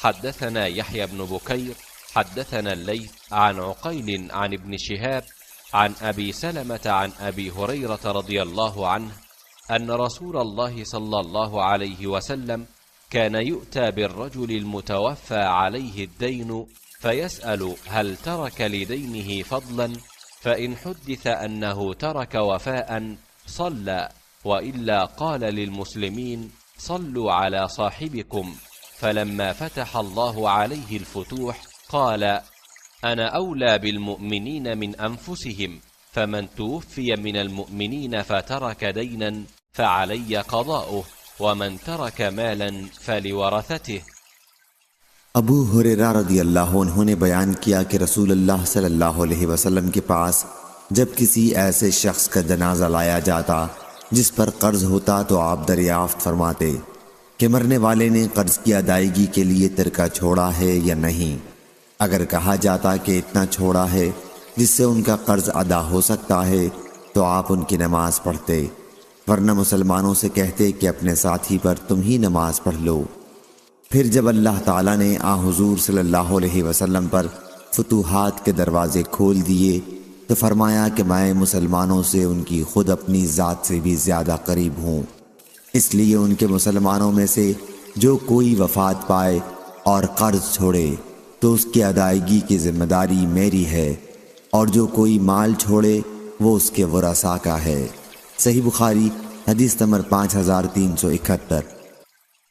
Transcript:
حدثنا يحيى بن بكير حدثنا الليث عن عقيل عن ابن شهاب عن أبي سلمة عن أبي هريرة رضي الله عنه أن رسول الله صلى الله عليه وسلم كان يؤتى بالرجل المتوفى عليه الدين فيسأل هل ترك لدينه فضلا، فإن حدث أنه ترك وفاء صلى، وإلا قال للمسلمين صلوا على صاحبكم. فلما فتح الله عليه الفتوح قال أنا أولى بالمؤمنين من أنفسهم، فمن توفي من المؤمنين فترك دينا فعلي قضاؤه، ومن ترك مالا فلورثته। अबू हुरैरा रदियल्लाहु अन्हु ने बयान किया कि रसूलुल्लाह सल्लल्लाहु अलैहि वसल्लम के पास जब किसी ऐसे शख्स का जनाजा लाया जाता जिस पर कर्ज होता तो आप दरियाफ्त फरमाते कि मरने वाले ने कर्ज की अदायगी के लिए तिरका छोड़ा है या नहीं। अगर कहा जाता कि इतना छोड़ा है जिससे उनका कर्ज अदा हो सकता है तो आप उनकी नमाज पढ़ते, वरना मुसलमानों से कहते कि अपने साथी पर तुम ही नमाज पढ़ लो। फिर जब अल्लाह ताला ने आ हुजूर सल्लल्लाहु अलैहि वसल्लम पर फुतूहात के दरवाजे खोल दिए तो फरमाया कि मैं मुसलमानों से उनकी खुद अपनी ज़ात से भी ज़्यादा करीब हूँ, इसलिए उनके मुसलमानों में से जो कोई वफ़ात पाए और कर्ज छोड़े तो उसकी अदायगी की जिम्मेदारी मेरी है, और जो कोई माल छोड़े वो उसके वरसा का है। सही बुखारी हदीस नंबर 5371।